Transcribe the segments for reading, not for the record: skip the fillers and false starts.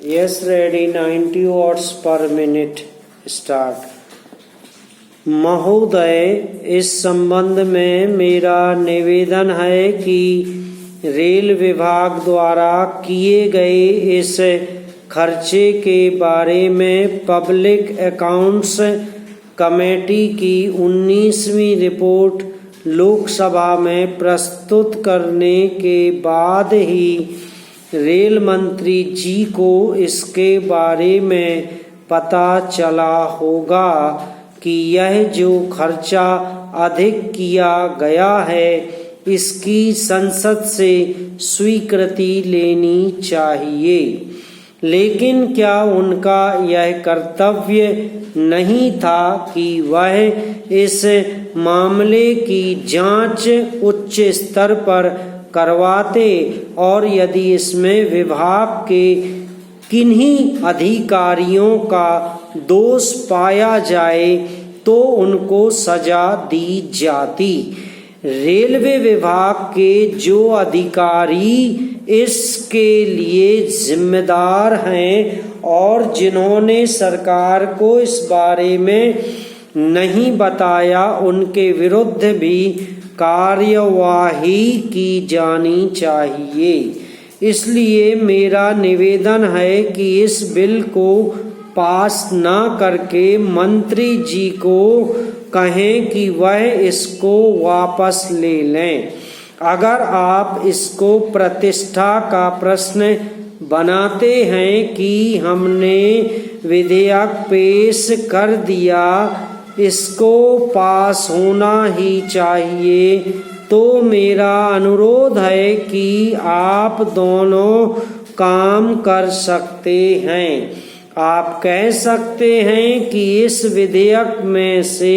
Yes, ready. 90 watts per minute. Start. महोदय, इस संबंध में मेरा निवेदन है कि रेल विभाग द्वारा किए गए इस खर्चे के बारे में पब्लिक अकाउंट्स कमेटी की 19वीं रिपोर्ट लोकसभा में प्रस्तुत करने के बाद ही रेल मंत्री जी को इसके बारे में पता चला होगा कि यह जो खर्चा अधिक किया गया है इसकी संसद से स्वीकृति लेनी चाहिए। लेकिन क्या उनका यह कर्तव्य नहीं था कि वह इस मामले की जांच उच्च स्तर पर करवाते और यदि इसमें विभाग के किन्हीं अधिकारियों का दोष पाया जाए तो उनको सजा दी जाती। रेलवे विभाग के जो अधिकारी इसके लिए जिम्मेदार हैं और जिन्होंने सरकार को इस बारे में नहीं बताया उनके विरुद्ध भी कार्यवाही की जानी चाहिए। इसलिए मेरा निवेदन है कि इस बिल को पास न करके मंत्री जी को कहें कि वह इसको वापस ले लें। अगर आप इसको प्रतिष्ठा का प्रश्न बनाते हैं कि हमने विधेयक पेश कर दिया, इसको पास होना ही चाहिए, तो मेरा अनुरोध है कि आप दोनों काम कर सकते हैं। आप कह सकते हैं कि इस विधेयक में से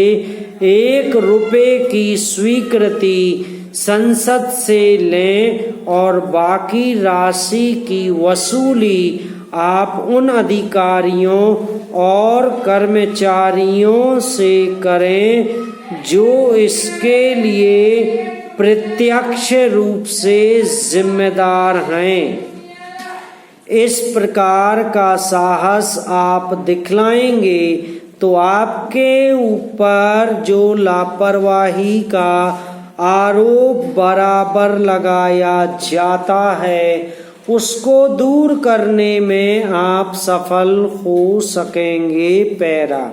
1 रुपये की स्वीकृति संसद से लें और बाकी राशि की वसूली आप उन अधिकारियों और कर्मचारियों से करें जो इसके लिए प्रत्यक्ष रूप से जिम्मेदार हैं। इस प्रकार का साहस आप दिखलाएंगे तो आपके ऊपर जो लापरवाही का आरोप बराबर लगाया जाता है उसको दूर करने में आप सफल हो सकेंगे। पैरा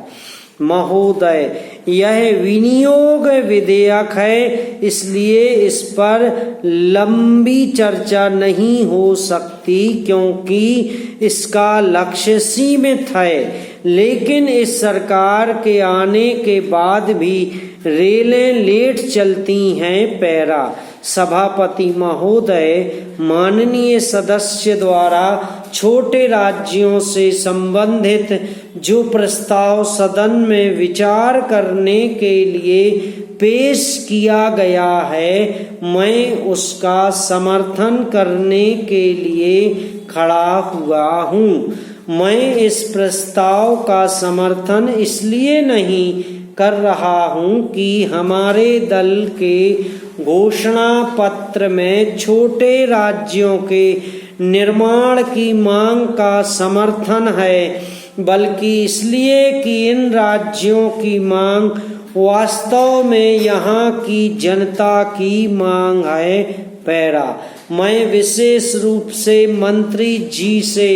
महोदय, यह विनियोग विधेयक है, इसलिए इस पर लंबी चर्चा नहीं हो सकती क्योंकि इसका लक्ष्य सीमित है। लेकिन इस सरकार के आने के बाद भी रेलें लेट चलती हैं। पैरा सभापति महोदय, माननीय सदस्य द्वारा छोटे राज्यों से संबंधित जो प्रस्ताव सदन में विचार करने के लिए पेश किया गया है, मैं उसका समर्थन करने के लिए खड़ा हुआ हूँ। मैं इस प्रस्ताव का समर्थन इसलिए नहीं कर रहा हूँ कि हमारे दल के घोषणा पत्र में छोटे राज्यों के निर्माण की मांग का समर्थन है, बल्कि इसलिए कि इन राज्यों की मांग वास्तव में यहाँ की जनता की मांग है। पैरा मैं विशेष रूप से मंत्री जी से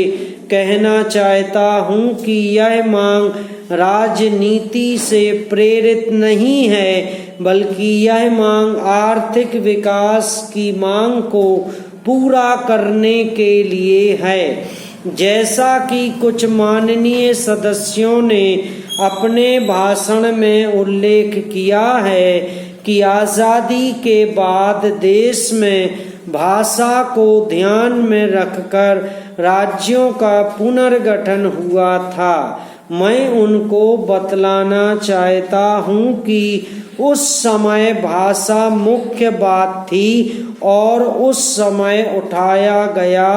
कहना चाहता हूँ कि यह मांग राजनीति से प्रेरित नहीं है, बल्कि यह मांग आर्थिक विकास की मांग को पूरा करने के लिए है। जैसा कि कुछ माननीय सदस्यों ने अपने भाषण में उल्लेख किया है कि आज़ादी के बाद देश में भाषा को ध्यान में रखकर राज्यों का पुनर्गठन हुआ था। मैं उनको बतलाना चाहता हूँ कि उस समय भाषा मुख्य बात थी और उस समय उठाया गया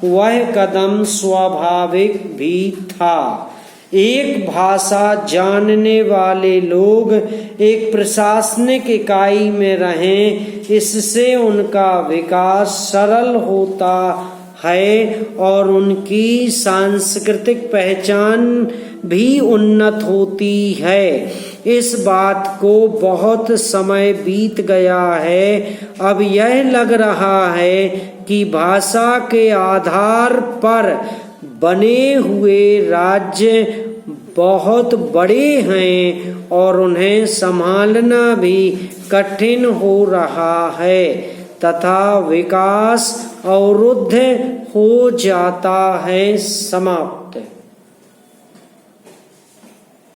वह कदम स्वाभाविक भी था। एक भाषा जानने वाले लोग एक प्रशासनिक इकाई में रहें, इससे उनका विकास सरल होता है और उनकी सांस्कृतिक पहचान भी उन्नत होती है। इस बात को बहुत समय बीत गया है। अब यह लग रहा है कि भाषा के आधार पर बने हुए राज्य बहुत बड़े हैं और उन्हें संभालना भी कठिन हो रहा है तथा विकास अवरुद्ध हो जाता है। समाप्त।